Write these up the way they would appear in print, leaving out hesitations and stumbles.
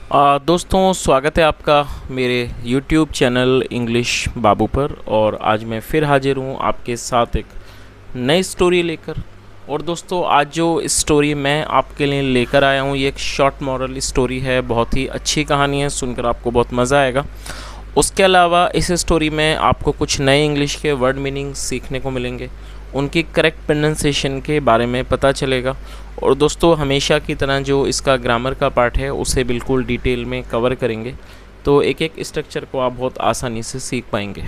दोस्तों स्वागत है आपका मेरे YouTube चैनल इंग्लिश बाबू पर। और आज मैं फिर हाजिर हूँ आपके साथ एक नई स्टोरी लेकर। और दोस्तों आज जो स्टोरी मैं आपके लिए लेकर आया हूँ ये एक शॉर्ट मॉरल स्टोरी है। बहुत ही अच्छी कहानी है, सुनकर आपको बहुत मज़ा आएगा। उसके अलावा इस स्टोरी में आपको कुछ नए इंग्लिश के वर्ड मीनिंग सीखने को मिलेंगे, उनकी करेक्ट प्रोनाउंसिएशन के बारे में पता चलेगा। और दोस्तों हमेशा की तरह जो इसका ग्रामर का पार्ट है उसे बिल्कुल डिटेल में कवर करेंगे, तो एक एक स्ट्रक्चर को आप बहुत आसानी से सीख पाएंगे।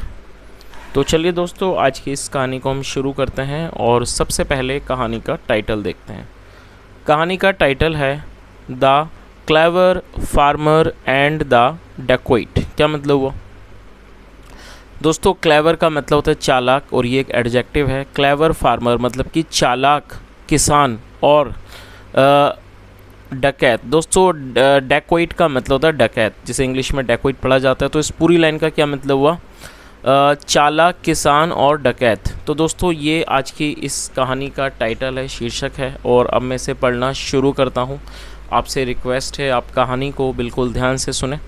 तो चलिए दोस्तों आज की इस कहानी को हम शुरू करते हैं। और सबसे पहले कहानी का टाइटल देखते हैं। कहानी का टाइटल है the clever farmer and the dacoit. क्या मतलब हुआ दोस्तों? क्लेवर का मतलब होता है चालाक, और ये एक एडजेक्टिव है। क्लेवर फार्मर मतलब कि चालाक किसान, और डकैत। दोस्तों डैकोइट का मतलब होता है डकैत, जिसे इंग्लिश में डैकोइट पढ़ा जाता है। तो इस पूरी लाइन का क्या मतलब हुआ? चालाक किसान और डकैत। तो दोस्तों ये आज की इस कहानी का टाइटल है, शीर्षक है। और अब मैं इसे पढ़ना शुरू करता हूँ। आपसे रिक्वेस्ट है आप कहानी को बिल्कुल ध्यान से सुने,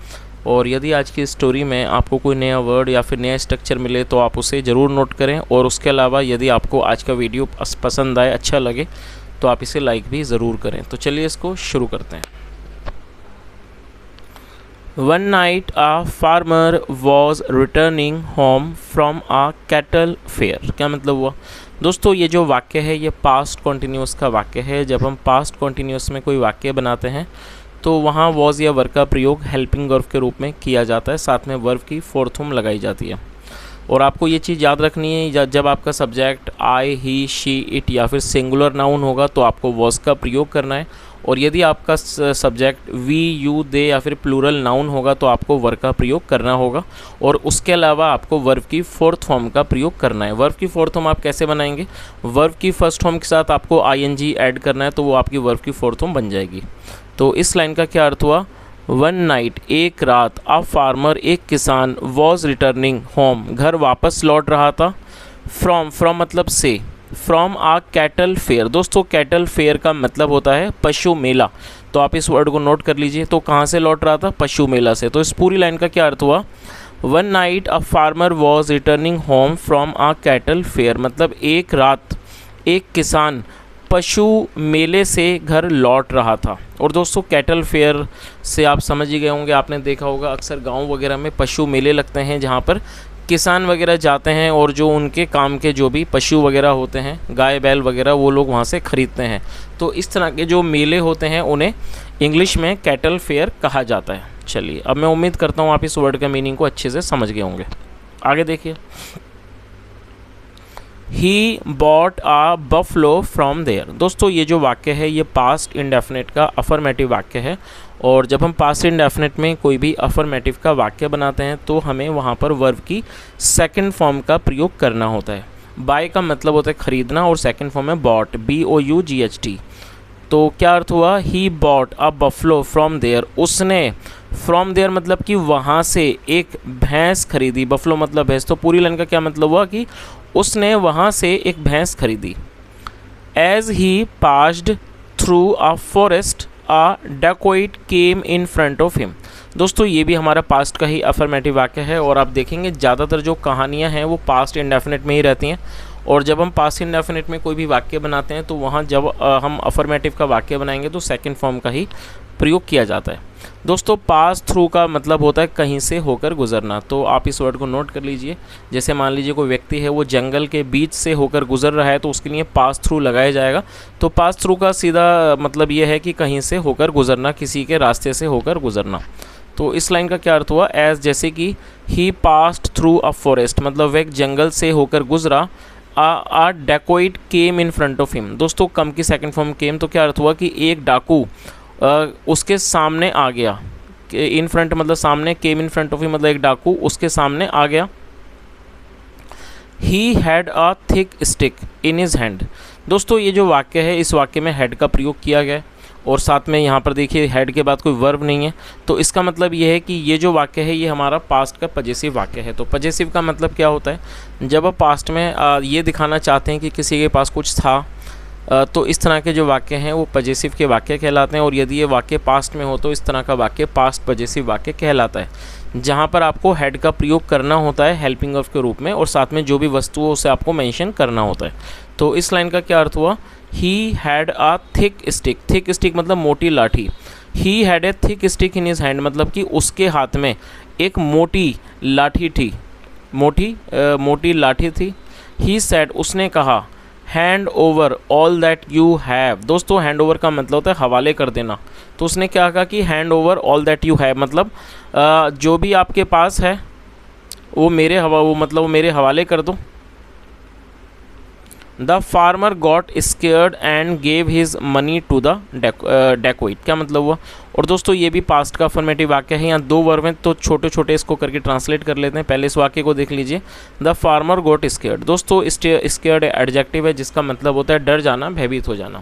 और यदि आज की स्टोरी में आपको कोई नया वर्ड या फिर नया स्ट्रक्चर मिले तो आप उसे ज़रूर नोट करें। और उसके अलावा यदि आपको आज का वीडियो पसंद आए, अच्छा लगे, तो आप इसे लाइक भी ज़रूर करें। तो चलिए इसको शुरू करते हैं। One night a farmer was returning home from a cattle fair। क्या मतलब हुआ दोस्तों? ये जो वाक्य है ये पास्ट कॉन्टिन्यूस का वाक्य है। जब हम पास्ट कॉन्टिन्यूस में कोई वाक्य बनाते हैं तो वहाँ वॉज या वर्ब का प्रयोग हेल्पिंग वर्ब के रूप में किया जाता है, साथ में वर्ब की फोर्थ फॉर्म लगाई जाती है। और आपको ये चीज़ याद रखनी है, जब आपका subject I, he, she, it या फिर सिंगुलर नाउन होगा तो आपको वॉज का प्रयोग करना है। और यदि आपका सब्जेक्ट वी, यू, दे या फिर प्लूरल नाउन होगा तो आपको वर्ब का प्रयोग करना होगा। और उसके अलावा आपको वर्ब की फोर्थ फॉर्म का प्रयोग करना है। वर्ब की फोर्थ फॉर्म आप कैसे बनाएंगे? वर्ब की फर्स्ट फॉर्म के साथ आपको आईएनजी ऐड करना है, तो वो आपकी वर्ब की फोर्थ फॉर्म बन जाएगी। तो इस लाइन का क्या अर्थ हुआ? वन नाइट एक रात, अ फार्मर एक किसान, वॉज रिटर्निंग होम घर वापस लौट रहा था, फ्रॉम मतलब से, फ्रॉम आ कैटल फेयर। दोस्तों कैटल फेयर का मतलब होता है पशु मेला, तो आप इस वर्ड को नोट कर लीजिए। तो कहाँ से लौट रहा था? पशु मेला से। तो इस पूरी लाइन का क्या अर्थ हुआ? One night a farmer was returning home from a cattle fair, मतलब एक रात एक किसान पशु मेले से घर लौट रहा था। और दोस्तों कैटल फेयर से आप समझ ही गए होंगे, आपने देखा होगा अक्सर गांव वगैरह में पशु मेले लगते हैं जहां पर किसान वगैरह जाते हैं और जो उनके काम के जो भी पशु वगैरह होते हैं, गाय बैल वगैरह, वो लोग वहां से ख़रीदते हैं। तो इस तरह के जो मेले होते हैं उन्हें इंग्लिश में कैटल फेयर कहा जाता है। चलिए अब मैं उम्मीद करता हूँ आप इस वर्ड का मीनिंग को अच्छे से समझ गए होंगे। आगे देखिए। He bought a buffalo from there. दोस्तों ये जो वाक्य है ये पास्ट इंडेफिनिट का अफर्मेटिव वाक्य है। और जब हम पास्ट इंडेफिनिट में कोई भी अफर्मेटिव का वाक्य बनाते हैं तो हमें वहाँ पर वर्ब की सेकंड फॉर्म का प्रयोग करना होता है। बाय का मतलब होता है खरीदना, और सेकंड फॉर्म है बॉट, BOUGHT। तो क्या अर्थ हुआ? He bought a buffalo from there. उसने, फ्रॉम देयर मतलब कि वहाँ से, एक भैंस खरीदी। बफलो मतलब भैंस। तो पूरी लाइन का क्या मतलब हुआ कि उसने वहाँ से एक भैंस खरीदी। As he passed through a forest a dacoit came in front of him. दोस्तों ये भी हमारा पास्ट का ही अफर्मेटिव वाक्य है। और आप देखेंगे ज़्यादातर जो कहानियाँ हैं वो पास्ट इंडेफिनिट में ही रहती हैं। और जब हम पास्ट इंडेफिनिट में कोई भी वाक्य बनाते हैं तो वहाँ जब हम अफर्मेटिव का वाक्य बनाएंगे तो सेकंड फॉर्म का ही प्रयोग किया जाता है। दोस्तों पास थ्रू का मतलब होता है कहीं से होकर गुजरना। तो आप इस वर्ड को नोट कर लीजिए। जैसे मान लीजिए कोई व्यक्ति है वो जंगल के बीच से होकर गुजर रहा है तो उसके लिए पास थ्रू लगाया जाएगा। तो पास थ्रू का सीधा मतलब ये है कि कहीं से होकर गुजरना, किसी के रास्ते से होकर गुजरना। तो इस लाइन का क्या अर्थ हुआ? एज जैसे कि ही पास्ड थ्रू अ फॉरेस्ट, मतलब वह एक जंगल से होकर गुजरा। आ डैकोइट came in front of him. दोस्तों कम की सेकंड फॉर्म केम, तो क्या अर्थ हुआ कि एक डाकू उसके सामने आ गया। इन फ्रंट मतलब सामने, केम इन फ्रंट ऑफ हिम मतलब एक डाकू उसके सामने आ गया। He had a thick stick in his hand. दोस्तों ये जो वाक्य है इस वाक्य में हैड का प्रयोग किया गया है, और साथ में यहाँ पर देखिए हेड के बाद कोई वर्ब नहीं है। तो इसका मतलब ये है कि ये जो वाक्य है ये हमारा पास्ट का पजेसिव वाक्य है। तो पजेसिव का मतलब क्या होता है? जब आप पास्ट में ये दिखाना चाहते हैं कि किसी के पास कुछ था, तो इस तरह के जो वाक्य हैं वो पजेसिव के वाक्य कहलाते हैं। और यदि ये वाक्य पास्ट में हो तो इस तरह का वाक्य पास्ट पजेसिव वाक्य कहलाता है, जहाँ पर आपको हैड का प्रयोग करना होता है हेल्पिंग ऑफ के रूप में, और साथ में जो भी वस्तु हो उसे आपको मेंशन करना होता है। तो इस लाइन का क्या अर्थ हुआ, he had a thick stick. Thick stick मतलब मोटी लाठी। He had a thick stick in his hand मतलब कि उसके हाथ में एक मोटी लाठी थी, मोटी लाठी थी। ही सेड उसने कहा, hand over all that you have. दोस्तों हैंड ओवर का मतलब होता है हवाले कर देना। तो उसने क्या कहा कि hand over all that you have मतलब जो भी आपके पास है वो मेरे हवाले कर दो। The farmer got scared and gave his money to the dacoit. क्या मतलब हुआ। और दोस्तों ये भी पास्ट का अफर्मेटिव वाक्य है। यहाँ दो वर्ब हैं तो छोटे छोटे इसको करके ट्रांसलेट कर लेते हैं। पहले इस वाक्य को देख लीजिए, द फार्मर गॉट स्केयर्ड। दोस्तों स्केयर्ड एडजेक्टिव है जिसका मतलब होता है डर जाना, भयभीत हो जाना।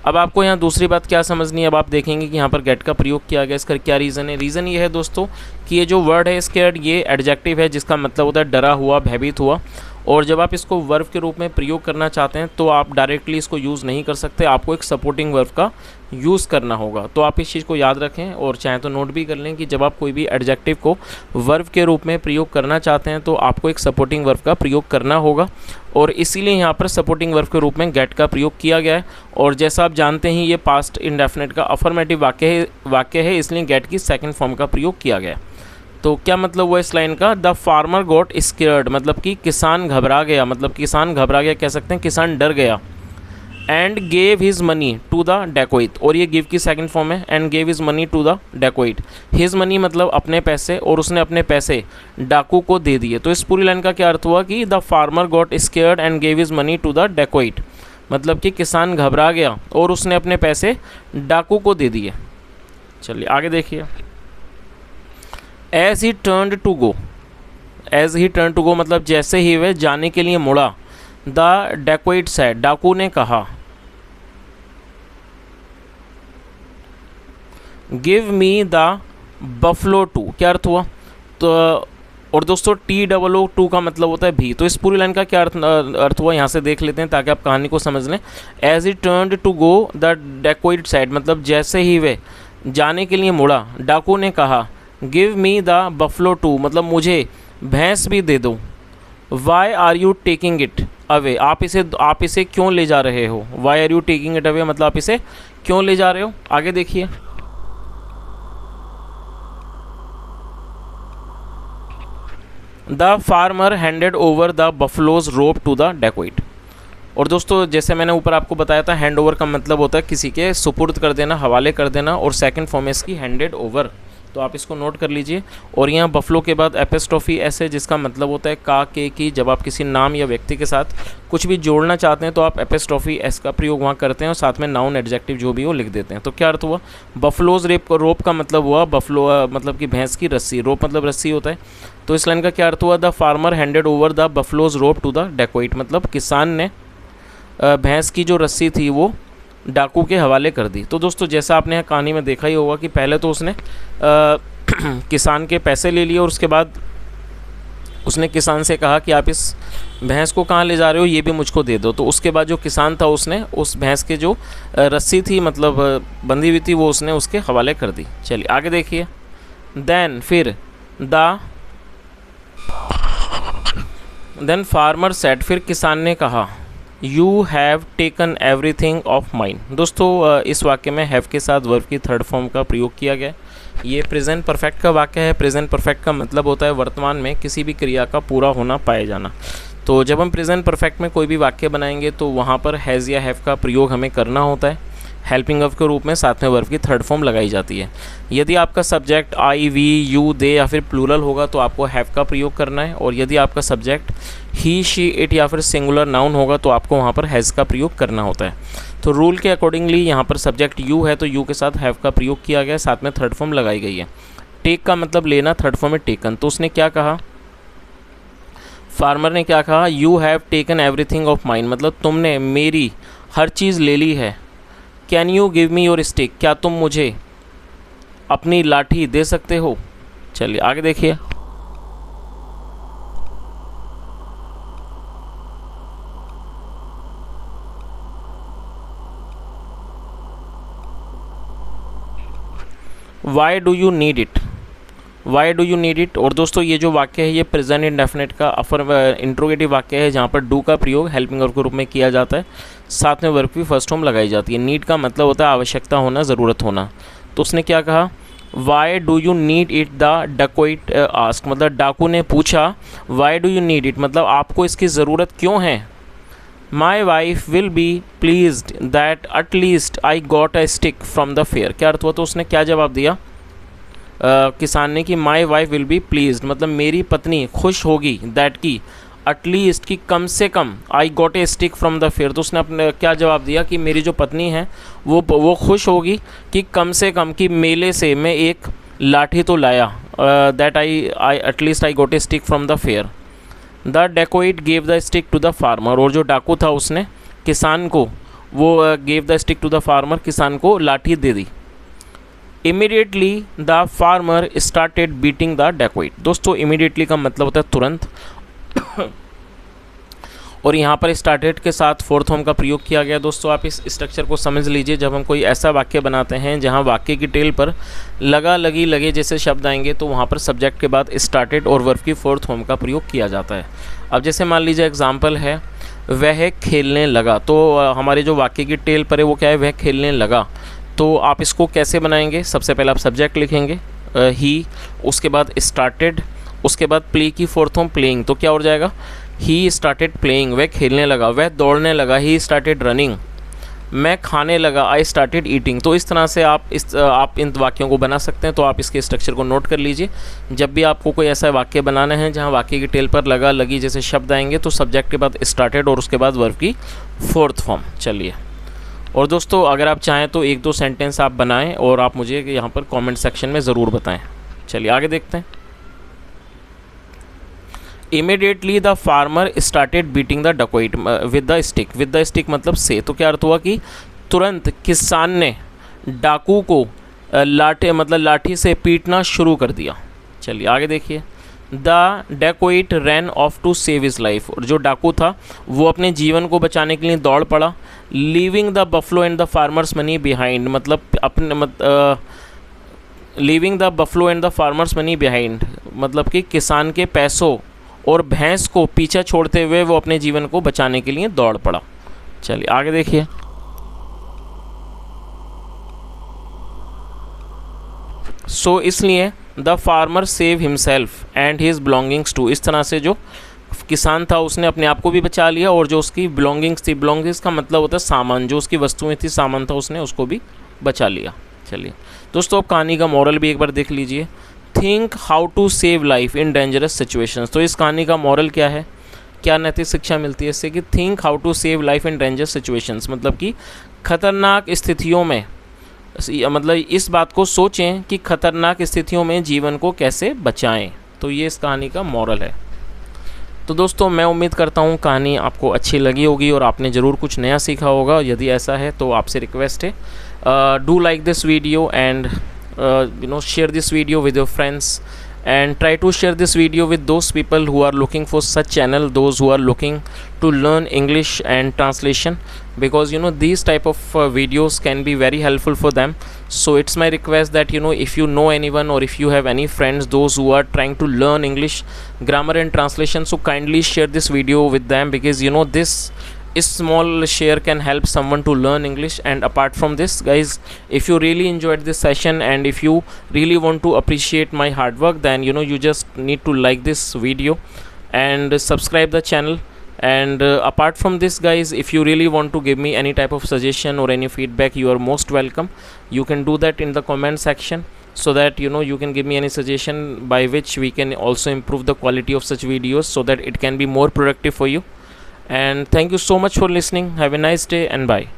अब आपको यहाँ दूसरी बात क्या समझनी है, अब आप देखेंगे कि यहाँ पर गेट का प्रयोग किया गया। इसका क्या रीज़न है। रीज़न ये है दोस्तों कि ये जो वर्ड है स्केयर्ड ये एडजेक्टिव है जिसका मतलब होता है डरा हुआ, भयभीत हुआ। और जब आप इसको वर्ब के रूप में प्रयोग करना चाहते हैं तो आप डायरेक्टली इसको यूज़ नहीं कर सकते, आपको एक सपोर्टिंग वर्ब का यूज़ करना होगा। तो आप इस चीज़ को याद रखें और चाहें तो नोट भी कर लें कि जब आप कोई भी एडजेक्टिव को वर्ब के रूप में प्रयोग करना चाहते हैं तो आपको एक सपोर्टिंग वर्ब का प्रयोग करना होगा। और इसीलिए यहाँ पर सपोर्टिंग वर्ब के रूप में गेट का प्रयोग किया गया है। और जैसा आप जानते हैं ये पास्ट इंडेफिनिट का अफर्मेटिव वाक्य है, इसलिए गेट की सेकेंड फॉर्म का प्रयोग किया गया है। तो क्या मतलब हुआ इस लाइन का, द फार्मर गॉट स्केयर्ड मतलब कि किसान घबरा गया, मतलब किसान घबरा गया कह सकते हैं, किसान डर गया। And gave his money to the dacoit, और ये गिव की सेकंड फॉर्म है, and gave his money to the dacoit. His money मतलब अपने पैसे, और उसने अपने पैसे डाकू को दे दिए। तो इस पूरी लाइन का क्या अर्थ हुआ कि the farmer got scared and gave his money to the dacoit मतलब कि किसान घबरा गया और उसने अपने पैसे डाकू को दे दिए। चलिए आगे देखिए, as he turn to go मतलब जैसे ही वह जाने के लिए मुड़ा, द डेकोइट सेड डाकू ने कहा, give me the buffalo too. क्या अर्थ हुआ। तो और दोस्तों TOO का मतलब होता है भी। तो इस पूरी लाइन का क्या अर्थ हुआ यहाँ से देख लेते हैं ताकि आप कहानी को समझ लें। As he turn to go the dacoit said मतलब जैसे ही वे जाने के लिए मुड़ा, डाकू ने कहा, give me the buffalo too मतलब मुझे भैंस भी दे दो। Why are you taking it away आप इसे क्यों ले जा रहे हो। Why are you taking it away मतलब आप इसे क्यों ले जा रहे हो। आगे देखिए, the farmer handed over the buffalo's rope to the dacoit. और दोस्तों जैसे मैंने ऊपर आपको बताया था हैंड ओवर का मतलब होता है किसी के सुपुर्द कर देना, हवाले कर देना, और सेकंड फॉर्म है इसकी हैंडेड ओवर। तो आप इसको नोट कर लीजिए। और यहाँ बफलो के बाद एपिस्ट्रोफी एस है जिसका मतलब होता है का के की। जब आप किसी नाम या व्यक्ति के साथ कुछ भी जोड़ना चाहते हैं तो आप एपिस्ट्रोफी एस का प्रयोग वहाँ करते हैं और साथ में नाउन एडजेक्टिव जो भी हो लिख देते हैं। तो क्या अर्थ हुआ, बफलोज रोप का मतलब हुआ बफलो मतलब कि भैंस की रस्सी, रोप मतलब रस्सी होता है। तो इस लाइन का क्या अर्थ हुआ, the farmer handed over the buffalo's rope to the dacoit मतलब किसान ने भैंस की जो रस्सी थी वो डाकू के हवाले कर दी। तो दोस्तों जैसा आपने यहाँ कहानी में देखा ही होगा कि पहले तो उसने किसान के पैसे ले लिए और उसके बाद उसने किसान से कहा कि आप इस भैंस को कहाँ ले जा रहे हो, ये भी मुझको दे दो। तो उसके बाद जो किसान था उसने उस भैंस के जो रस्सी थी मतलब बंधी हुई थी वो उसने उसके हवाले कर दी। चलिए आगे देखिए, देन फार्मर सेड फिर किसान ने कहा, you have taken everything of mine. दोस्तों इस वाक्य में हैव के साथ वर्ब की थर्ड फॉर्म का प्रयोग किया गया। ये प्रेजेंट परफेक्ट का वाक्य है। प्रेजेंट परफेक्ट का मतलब होता है वर्तमान में किसी भी क्रिया का पूरा होना, पाए जाना। तो जब हम प्रेजेंट परफेक्ट में कोई भी वाक्य बनाएंगे तो वहाँ पर हैज़ या हैव का प्रयोग हमें करना होता है हेल्पिंग वर्ब के रूप में, साथ में वर्ब की थर्ड फॉर्म लगाई जाती है। यदि आपका सब्जेक्ट आई, वी, यू, दे या फिर प्लूरल होगा तो आपको हैव का प्रयोग करना है। और यदि आपका सब्जेक्ट ही, शी, इट या फिर सिंगुलर नाउन होगा तो आपको वहाँ पर हैज़ का प्रयोग करना होता है। तो रूल के अकॉर्डिंगली यहाँ पर सब्जेक्ट यू है तो यू के साथ हैव का प्रयोग किया गया, साथ में थर्ड फॉर्म लगाई गई है। टेक का मतलब लेना, थर्ड फॉर्म में टेकन। तो उसने क्या कहा, फार्मर ने क्या कहा, you have taken everything of mine मतलब तुमने मेरी हर चीज़ ले ली है। Can you give me your stick क्या तुम मुझे अपनी लाठी दे सकते हो। चलिए आगे देखिए, Y do you need it, Y do you need it. और दोस्तों ये जो वाक्य है ये प्रेजेंट इंडेफिनिट का इंट्रोगेटिव वाक्य है, जहाँ पर डू का प्रयोग हेल्पिंग वर्ब के रूप में किया जाता है, साथ में वर्ब की फर्स्ट फॉर्म लगाई जाती है। नीड का मतलब होता है आवश्यकता होना, ज़रूरत होना। तो उसने क्या कहा, why do you need it the dacoit ask, मतलब डाकू ने पूछा why do you need it, मतलब आपको इसकी ज़रूरत क्यों है। My wife will be pleased that at least I got a stick from the fair. क्या अर्थ हुआ, तो उसने क्या जवाब दिया किसान ने कि माई वाइफ विल बी प्लीज्ड, मतलब मेरी पत्नी खुश होगी, दैट की एटलीस्ट कि कम से कम I got a stick from the fair. तो उसने अपने क्या जवाब दिया कि मेरी जो पत्नी है वो खुश होगी कि कम से कम कि मेले से मैं एक लाठी तो लाया, that I at least I got a stick from the fair. The dacoit gave the stick to the farmer, और जो डाकू था उसने किसान को वो gave the stick to the farmer, किसान को लाठी दे दी। Immediately the farmer started beating the dacoit. दोस्तों इमीडिएटली का मतलब होता है तुरंत, और यहाँ पर स्टार्टेड के साथ फोर्थ फॉर्म का प्रयोग किया गया। दोस्तों आप इस स्ट्रक्चर को समझ लीजिए, जब हम कोई ऐसा वाक्य बनाते हैं जहाँ वाक्य की टेल पर लगा लगी लगे जैसे शब्द आएंगे, तो वहाँ पर सब्जेक्ट के बाद स्टार्टेड और वर्ब की फोर्थ फॉर्म का प्रयोग किया जाता है। अब जैसे मान लीजिए एग्जाम्पल है, वह खेलने लगा, तो हमारे जो वाक्य की टेल पर है वो क्या है, वह खेलने लगा। तो आप इसको कैसे बनाएंगे, सबसे पहले आप सब्जेक्ट लिखेंगे ही, उसके बाद स्टार्टेड, उसके बाद प्ले की फोर्थ फॉर्म प्लेइंग, तो क्या हो जाएगा, ही स्टार्टेड प्लेइंग, वह खेलने लगा, वह दौड़ने लगा, ही स्टार्टेड रनिंग, मैं खाने लगा, आई स्टार्टेड ईटिंग। तो इस तरह से आप इन वाक्यों को बना सकते हैं। तो आप इसके स्ट्रक्चर को नोट कर लीजिए, जब भी आपको कोई ऐसा वाक्य बनाना है जहाँ वाक्य की टेल पर लगा लगी जैसे शब्द आएंगे, तो सब्जेक्ट के बाद स्टार्टेड और उसके बाद वर्ब की फोर्थ फॉर्म। चलिए, और दोस्तों अगर आप चाहें तो एक दो सेंटेंस आप बनाएं और आप मुझे यहाँ पर कमेंट सेक्शन में ज़रूर बताएं। चलिए आगे देखते हैं। Immediately the farmer started beating the dacoit with the stick, with the stick मतलब से। तो क्या अर्थ हुआ कि तुरंत किसान ने डाकू को लाठी से पीटना शुरू कर दिया। चलिए आगे देखिए। The dacoit ran off to save his life, और जो डाकू था वो अपने जीवन को बचाने के लिए दौड़ पड़ा। Leaving the buffalo and the farmer's money behind, मतलब leaving the buffalo and the farmer's money behind, मतलब कि किसान के पैसों और भैंस को पीछे छोड़ते हुए वो अपने जीवन को बचाने के लिए दौड़ पड़ा। चलिए आगे देखिए। सो इसलिए the farmer save himself and his belongings too, इस तरह से जो किसान था उसने अपने आप को भी बचा लिया और जो उसकी बिलोंगिंग्स थी, बिलोंगिंग्स का मतलब होता है सामान, जो उसकी वस्तुएं थी, सामान था, उसने उसको भी बचा लिया। चलिए दोस्तों अब कहानी का मॉरल भी एक बार देख लीजिए। Think how to save life in dangerous situations. तो इस कहानी का मॉरल क्या है, क्या नैतिक शिक्षा मिलती है इससे कि think how to save life in dangerous situations, मतलब कि खतरनाक स्थितियों में, मतलब इस बात को सोचें कि खतरनाक स्थितियों में जीवन को कैसे बचाएं। तो ये इस कहानी का मॉरल है। तो दोस्तों मैं उम्मीद करता हूँ कहानी आपको अच्छी लगी होगी और आपने ज़रूर कुछ नया सीखा होगा। यदि ऐसा है तो आपसे रिक्वेस्ट है, do like this video and share this video with your friends, and try to share this video with those people who are looking for such channel, those who are looking to learn English and translation, because these type of videos can be very helpful for them. So it's my request that if you know anyone or if you have any friends those who are trying to learn English grammar and translation, so kindly share this video with them, because this small share can help someone to learn English. And apart from this guys, if you really enjoyed this session and if you really want to appreciate my hard work, then you just need to like this video and subscribe the channel. And apart from this guys, if you really want to give me any type of suggestion or any feedback, you are most welcome. You can do that in the comment section, so that you can give me any suggestion by which we can also improve the quality of such videos, so that it can be more productive for you. And thank you so much for listening. Have a nice day and bye.